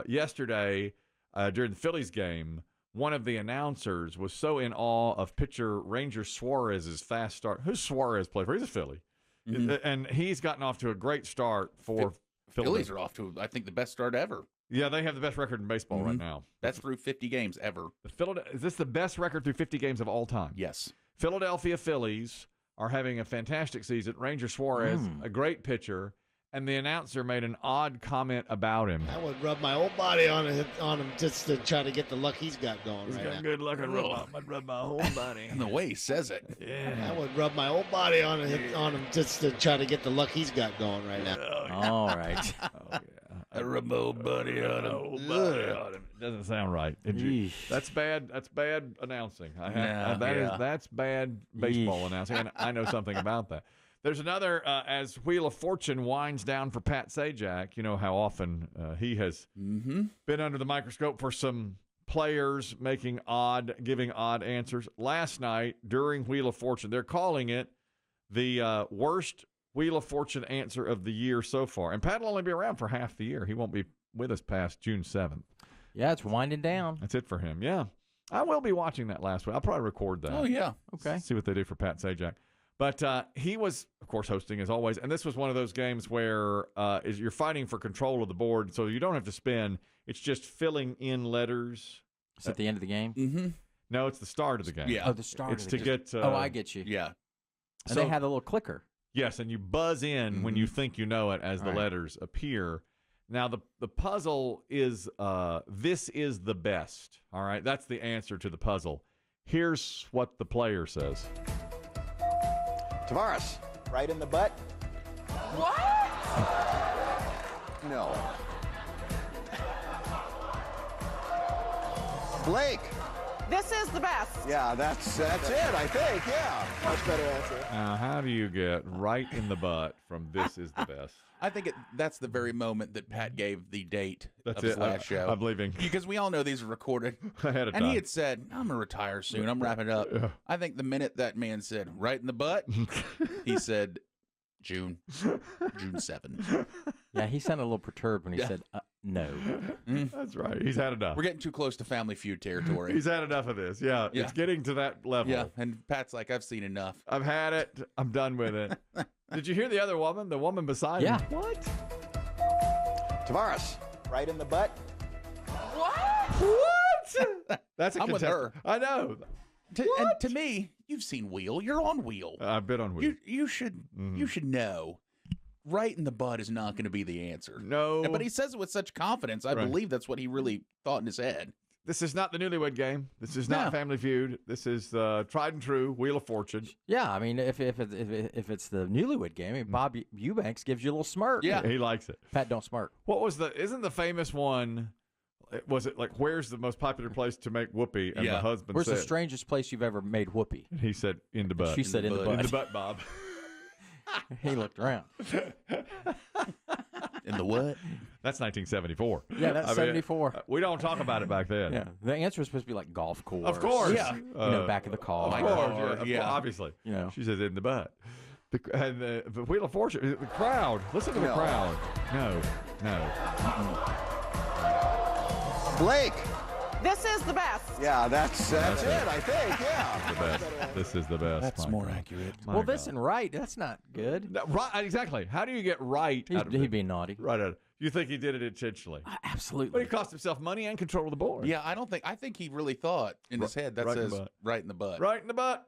yesterday during the Phillies game, one of the announcers was so in awe of pitcher Ranger Suarez's fast start. Who's Suarez play for? He's a Philly. And he's gotten off to a great start for Phillies are off to, I think, the best start ever. Yeah, they have the best record in baseball right now. That's through 50 games ever. Is this the best record through 50 games of all time? Yes. Philadelphia Phillies are having a fantastic season. Ranger Suarez, a great pitcher. And the announcer made an odd comment about him. I would rub my whole body on him just to try to get the luck he's got going. He's right got now. good luck. I'd rub my whole body. And the way he says it. Yeah. I would rub my whole body on him just to try to get the luck he's got going right now. All right. Oh, yeah. I rub my whole body on him. It doesn't sound right. That's bad. That's bad announcing. That's bad baseball announcing. And I know something about that. There's another, as Wheel of Fortune winds down for Pat Sajak. You know how often he has been under the microscope for some players giving odd answers. Last night during Wheel of Fortune, they're calling it the worst Wheel of Fortune answer of the year so far. And Pat will only be around for half the year. He won't be with us past June 7th. Yeah, it's winding down. That's it for him. Yeah. I will be watching that last week. I'll probably record that. Oh, yeah. Okay. See what they do for Pat Sajak. But he was, of course, hosting as always. And this was one of those games where you're fighting for control of the board, so you don't have to spin. It's just filling in letters. It's at the end of the game? Mm-hmm. No, it's the start of the game. Yeah. Oh, the start It's of to the get. I get you. Yeah. And So- they have a little clicker. Yes, and you buzz in when you think you know it as the letters appear. Now, the puzzle is this is the best. All right, that's the answer to the puzzle. Here's what the player says. Tavares, right in the butt? What? No. Blake. This is the best. Yeah, that's it, I think. Yeah. Much better answer. Now, how do you get right in the butt from this is the best? I think that's the very moment that Pat gave the date That's of his it. last show. I'm leaving. Because we all know these are recorded. Ahead of And time. he had said, I'm going to retire soon. I'm wrapping up. Yeah. I think the minute that man said, right in the butt, he said, June 7. Yeah, he sounded a little perturbed when he said, no. That's right. He's had enough. We're getting too close to Family Feud territory. He's had enough of this. Yeah, Yeah. it's getting to that level. Yeah, and Pat's like, I've seen enough. I've had it. I'm done with it. Did you hear the other woman? The woman beside him? What? Tavares, right in the butt? What? That's a I'm with contestant. her. I know. And to me, you've seen Wheel. You're on Wheel. I've been on Wheel. You should know. Right in the butt is not going to be the answer. No. But he says it with such confidence. I Right. believe that's what he really thought in his head. This is not the Newlywed Game. This is not No. Family Feud. This is tried and true Wheel of Fortune. Yeah, I mean, if it's the Newlywed Game, I mean, Bob Eubanks gives you a little smirk. Yeah. He likes it. Pat don't smirk. What was isn't the famous one, was it like, where's the most popular place to make whoopee? And the Yeah. husband Where's said, the strangest place you've ever made whoopee? he said, in the butt. She said in the In butt. the butt, Bob. He looked around. In the what? That's 1974. Yeah, that's 74. We don't talk about it back then. Yeah, the answer was supposed to be like golf course. Of course. Yeah. You know, back of the car. Of course. Yeah. Obviously. You know. She says in the butt. And the Wheel of Fortune, the crowd. Listen to the crowd. No. Blake. This is the best. Yeah, that's it, I think. Yeah. The best. This is the best. That's My more God. accurate. My Well, God. listen, right. That's not good. No, right, exactly. How do you get right out of He'd it? be naughty. Right out of it. You think he did it intentionally? But Absolutely. he cost himself money and control of the board. Yeah, I think he really thought in his head that right in says the butt. right in the butt. Right in the butt.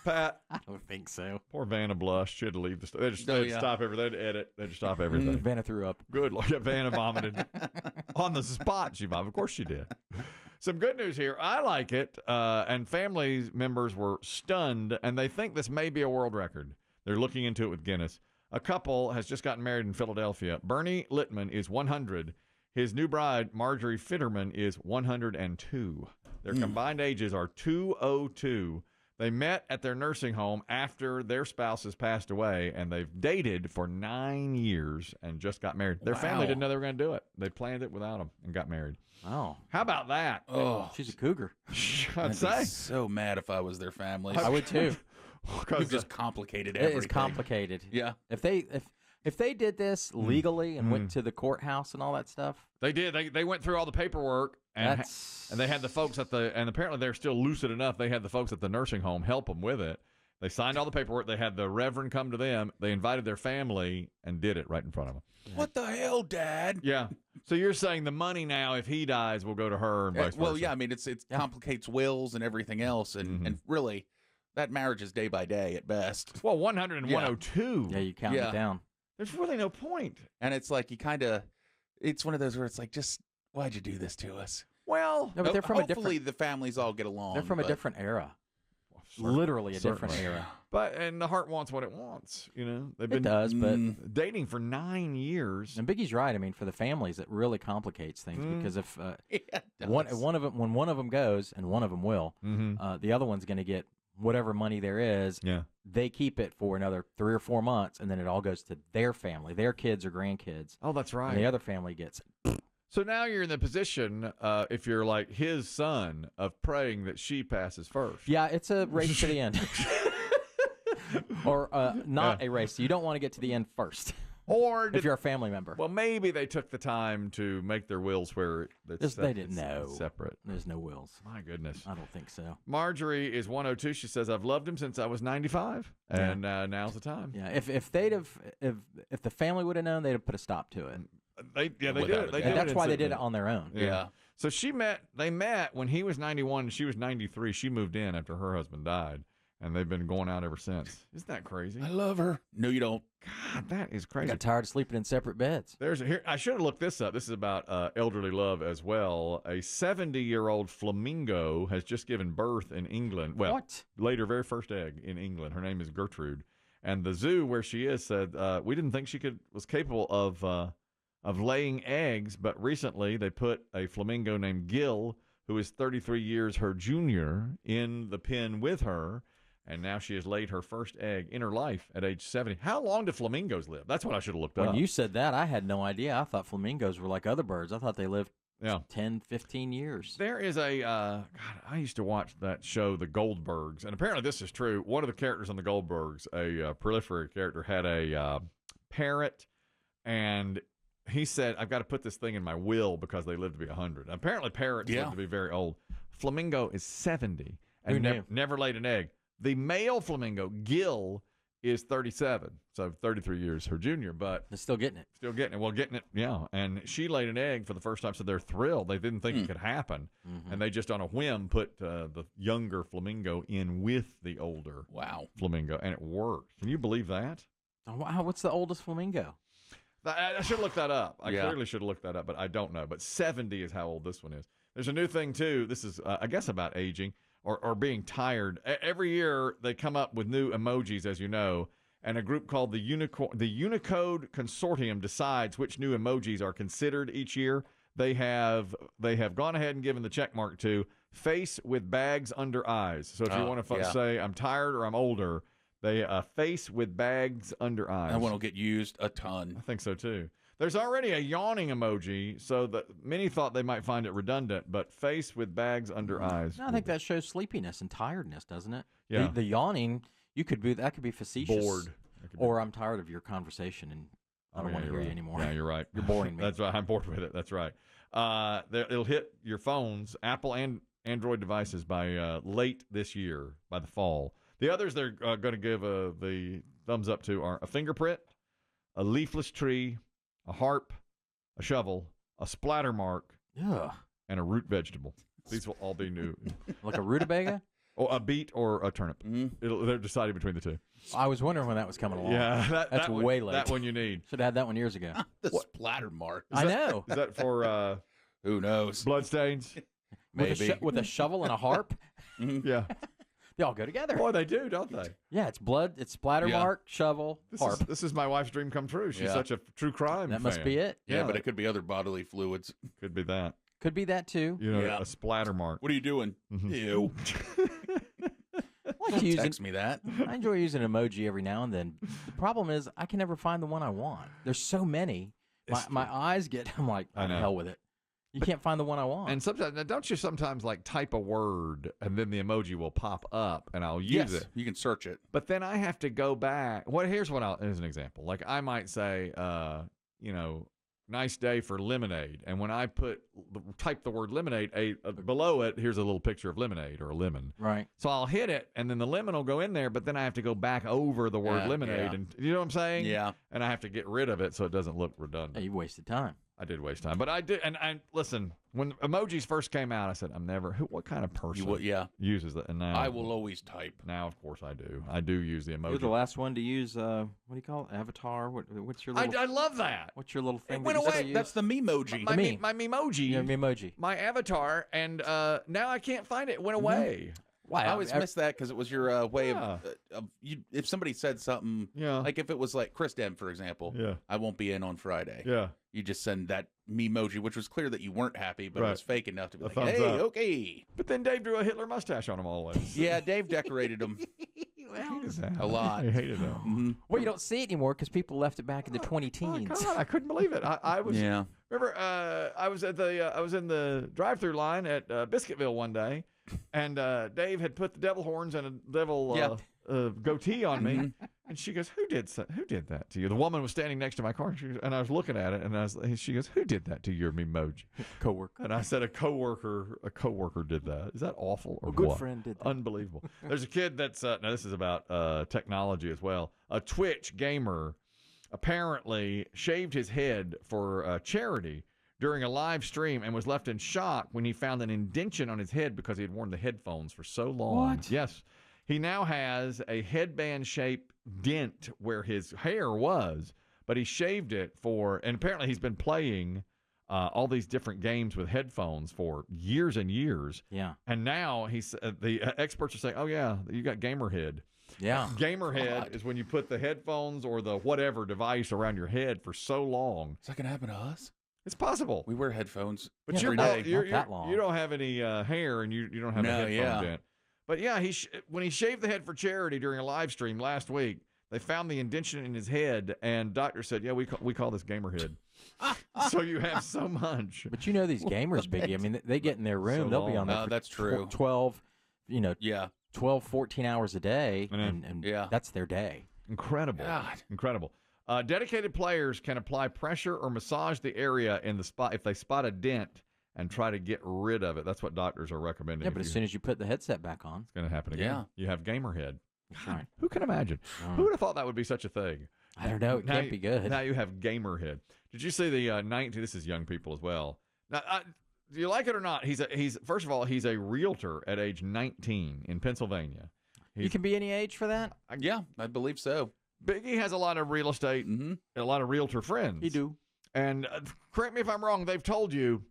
Pat. I don't think so. Poor Vanna blushed. Should leave the They'd just Oh, they'd yeah. stop everything. They'd edit. They'd stop everything. Vanna threw up. Good Lord. Yeah, Vanna vomited. On the spot, she vomited. Of course she did. Some good news here. I like it. And family members were stunned, and they think this may be a world record. They're looking into it with Guinness. A couple has just gotten married in Philadelphia. Bernie Littman is 100. His new bride, Marjorie Fitterman, is 102. Their combined ages are 202. They met at their nursing home after their spouses passed away, and they've dated for 9 years and just got married. Their family didn't know they were going to do it. They planned it without them and got married. Oh. How about that? Oh, She's a cougar. I'd I'd say. be so mad if I was their family. I would too. You've just complicated It everything. is complicated. Yeah. If If they did this legally and went to the courthouse and all that stuff, They did. They went through all the paperwork and they had the folks and apparently they're still lucid enough. They had the folks at the nursing home help them with it. They signed all the paperwork. They had the reverend come to them. They invited their family and did it right in front of them. What the hell, Dad? Yeah. So you're saying the money now, if he dies, will go to her and vice versa. Well, yeah. I mean, it complicates wills and everything else, and really, that marriage is day by day at best. Well, 100 and 102. yeah, you count it down. There's really no point. And it's like it's one of those where it's like, just why'd you do this to us? Well, No, but they're from hopefully the families all get along. They're from a but- different era. Literally a different era. and the heart wants what it wants. You know, they've It been does, but dating for 9 years. and Biggie's right. I mean, for the families, it really complicates things because if It one does. of them, when one of them goes, and one of them will, the other one's going to get whatever money there is. Yeah. They keep it for another 3 or 4 months, and then it all goes to their family, their kids or grandkids. Oh, that's right. And the other family gets it. So now you're in the position, if you're like his son, of praying that she passes first. Yeah, it's a race to the end. Or not a race. You don't want to get to the end first Or if you're a family member. well, maybe they took the time to make their wills where They didn't know. separate. There's no wills. My goodness. I don't think so. Marjorie is 102. She says, "I've loved him since I was 95, and now's the time." Yeah, if the family would have known, they'd have put a stop to it. They did Without it. a They doubt. did And that's it why they did it instantly. on their own. Yeah. So they met when he was 91 and she was 93. She moved in after her husband died, and they've been going out ever since. Isn't that crazy? I love her. No, you don't. God, that is I crazy. got tired of sleeping in separate beds. Here. I should have looked this up. This is about elderly love as well. A 70-year-old flamingo has just given birth in England. Well, What? laid her very first egg in England. Her name is Gertrude, and the zoo where she is said we didn't think she was capable of laying eggs, but recently they put a flamingo named Gil, who is 33 years her junior, in the pen with her. And now she has laid her first egg in her life at age 70. How long do flamingos live? That's what I should have looked When up. you said that, I had no idea. I thought flamingos were like other birds. I thought they lived Yeah. 10, 15 years. There is a, God, I used to watch that show, The Goldbergs, and apparently this is true. One of the characters on The Goldbergs, a proliferary character, had a parrot, and he said, I've got to put this thing in my will because they live to be 100. Apparently parrots live to be very old. Flamingo is 70 and Who knew? never laid an egg. The male flamingo, Gil, is 37, so 33 years her junior, but They're still getting it. still getting it. Well, getting it, yeah. And she laid an egg for the first time, so they're thrilled. They didn't think it could happen, and they just on a whim put the younger flamingo in with the older Wow. flamingo, and it worked. Can you believe that? Oh, wow, what's the oldest flamingo? I should look that up. I Yeah. clearly should have looked that up, but I don't know. But 70 is how old this one is. There's a new thing, too. This is, I guess, about aging or being tired. Every year, they come up with new emojis, as you know, and a group called the Unicode Consortium decides which new emojis are considered each year. They have gone ahead and given the check mark to face with bags under eyes. So if you want to say, I'm tired or I'm older, they face with bags under eyes. That one will get used a ton. I think so too. There's already a yawning emoji, so that many thought they might find it redundant, but face with bags under eyes. No, I think that shows sleepiness and tiredness, doesn't it? Yeah. The yawning, that could be facetious. Bored. Or I'm tired of your conversation and I don't want to hear you anymore. Yeah, you're right. You're boring me. That's right. I'm bored with it. That's right. It'll hit your phones, Apple and Android devices by late this year, by the fall. The others they're going to give the thumbs up to are a fingerprint, a leafless tree, a harp, a shovel, a splatter mark, Yeah. and a root vegetable. These will all be new. Like a rutabaga? Or a beet or a turnip. Mm-hmm. They're deciding between the two. I was wondering when that was coming along. Yeah, That's that one, way late. That one you need. Should have had that one years ago. The splatter mark. I know. Is that for Who knows? bloodstains? Maybe. With a shovel and a harp? Yeah. They all go together. Boy, they do, don't they? Yeah, it's blood, it's splatter Yeah. mark, shovel, harp. This is my wife's dream come true. She's Yeah. such a true crime That must fan. be it. Yeah, but it could be other bodily fluids. Could be that. Could be that too. You know, Yeah. a splatter mark. What are you doing? Ew. I like Don't using, text me that. I enjoy using an emoji every now and then. The problem is I can never find the one I want. There's so many. My eyes get, I'm like, I oh, know. hell with it. You can't find the one I want. And sometimes, now, don't you sometimes like type a word and then the emoji will pop up and I'll use it. You can search it. But then I have to go back. Here's an example. Like I might say, nice day for lemonade. And when I type the word lemonade, below it, here's a little picture of lemonade or a lemon. Right. So I'll hit it, and then the lemon will go in there, but then I have to go back over the word lemonade. Yeah. And you know what I'm saying? Yeah. And I have to get rid of it so it doesn't look redundant. You wasted time. I did waste time. But I did. And listen, when emojis first came out, I said, what kind of person uses that? And now I will always type. Now, of course, I do. I do use the emoji. You're the last one to use, what do you call it? Avatar? What's your little... I love that. What's your little thing? It went away. That's the memoji. My memoji. Yeah, memoji. My avatar, and now I can't find it. It went away. Wow. I always miss that because it was your way of if somebody said something, like if it was like Chris Demm, for example, I won't be in on Friday. Yeah. You just send that memoji, which was clear that you weren't happy, but it was fake enough to be like, thumbs hey, up. okay. But then Dave drew a Hitler mustache on him always. Yeah, Dave decorated them a lot. I hated them. Mm-hmm. Well, you don't see it anymore because people left it back in the 2010s. Oh, God, I couldn't believe it. I was. Yeah. Remember, I was in the drive-through line at Biscuitville one day, and Dave had put the devil horns and a devil goatee on me, and she goes, "Who did that to you?" The woman was standing next to my car, and I was looking at it, and she goes, "Who did that to your memoji?" Coworker. And I said, "A coworker did that." Is that awful or A good what? friend did that. Unbelievable. There's a kid that's now this is about technology as well. A Twitch gamer apparently shaved his head for charity during a live stream and was left in shock when he found an indentation on his head because he had worn the headphones for so long. What? Yes. He now has a headband-shaped dent where his hair was, but he shaved it and apparently he's been playing all these different games with headphones for years and years. Yeah. And now the experts are saying, oh, yeah, you got gamer head. Yeah. Gamer head is when you put the headphones or the whatever device around your head for so long. Is that going to happen to us? It's possible. We wear headphones But every day. Not that long. You don't have any hair and you don't have a headphone dent. But yeah, when he shaved the head for charity during a live stream last week, they found the indentation in his head, and doctor said, "Yeah, we call this gamer head." So you have so much. But you know these gamers, Biggie. I mean, they get in their room, they'll be on there. For that's true. 12, 12, 14 hours a day, and that's their day. Incredible. God. Incredible. Dedicated players can apply pressure or massage the area in the spot if they spot a dent and try to get rid of it. That's what doctors are recommending. Yeah, but as soon as you put the headset back on, it's going to happen again. Yeah. You have gamer head. That's right. Who can imagine? Who would have thought that would be such a thing? I don't know. It can't be good. Now you have gamer head. Did you see the 19? This is young people as well. Now, do you like it or not? He's first of all, he's a realtor at age 19 in Pennsylvania. You can be any age for that? Yeah, I believe so. Biggie has a lot of real estate and a lot of realtor friends. You do. And correct me if I'm wrong, they've told you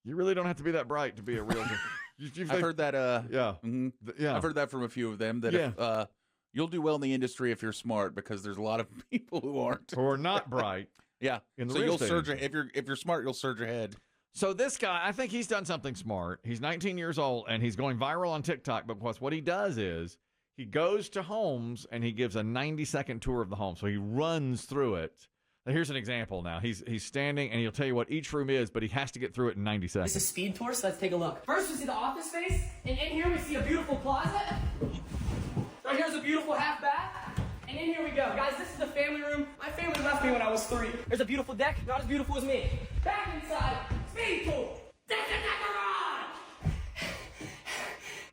really don't have to be that bright to be a realtor. I've heard that. Yeah. I've heard that from a few of them that if, you'll do well in the industry if you're smart because there's a lot of people who aren't or not bright. Yeah. In the so real you'll estate surge industry. if you're smart, you'll surge ahead. So this guy, I think he's done something smart. He's 19 years old and he's going viral on TikTok because what he does is he goes to homes and he gives a 90-second tour of the home. So he runs through it. Now, here's an example now. He's standing, and he'll tell you what each room is, but he has to get through it in 90 seconds. It's a speed tour, so let's take a look. First, we see the office space, and in here we see a beautiful closet. Right here's a beautiful half bath, and in here we go. Guys, this is the family room. My family left me when I was 3. There's a beautiful deck, not as beautiful as me. Back inside, speed tour. That's a garage.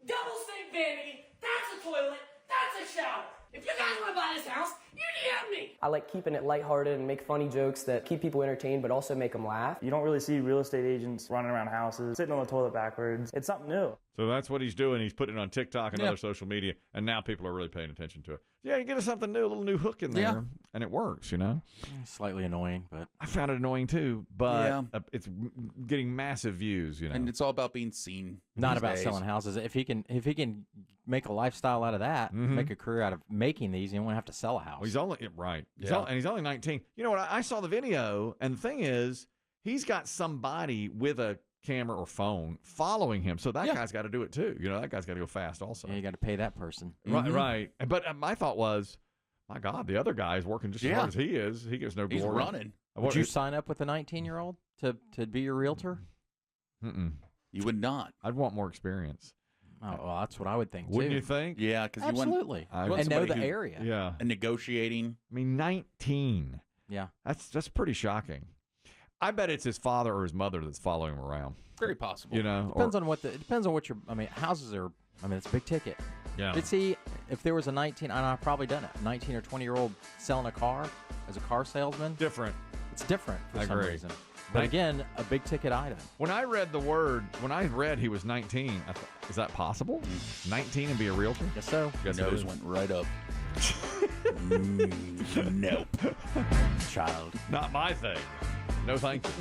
Double sink vanity. That's a toilet. That's a shower. If you guys want to buy this house, you DM me. I like keeping it lighthearted and make funny jokes that keep people entertained but also make them laugh. You don't really see real estate agents running around houses, sitting on the toilet backwards. It's something new. So that's what he's doing. He's putting it on TikTok and other social media, and now people are really paying attention to it. Yeah, you get us something new, a little new hook in there, and it works, Slightly annoying, but I found it annoying too, but it's getting massive views, And it's all about being seen. Not these about days. selling houses. If he can make a lifestyle out of that, make a career out of making these, he won't have to sell a house. Well, he's only and he's only 19. You know what? I saw the video, and the thing is, he's got somebody with a camera or phone following him, so that guy's got to do it too. That guy's got to go fast also. Yeah, you got to pay that person. Right. But my thought was, my God, the other guy is working just as hard as he is. He gets no glory. He's running. Would you sign up with a 19-year-old to be your realtor? You would not. I'd want more experience. Oh, well, that's what I would think, Wouldn't too. you think? Yeah, because Absolutely. you want and know somebody the area. Yeah. And negotiating. I mean, 19. Yeah. That's pretty shocking. I bet it's his father or his mother that's following him around. Very possible. You know, Depends on what your. I mean, houses are. I mean, it's big ticket. Yeah. But see, if there was a 19, and I've probably done it, 19 or 20-year-old selling a car as a car salesman. Different. It's different for I some agree. reason. But again, a big ticket item. When I read he was 19, I thought, is that possible? 19 and be a realtor? Guess so. Guess it Nose is. went right up. Nope. Child. Not my thing. No, thank you.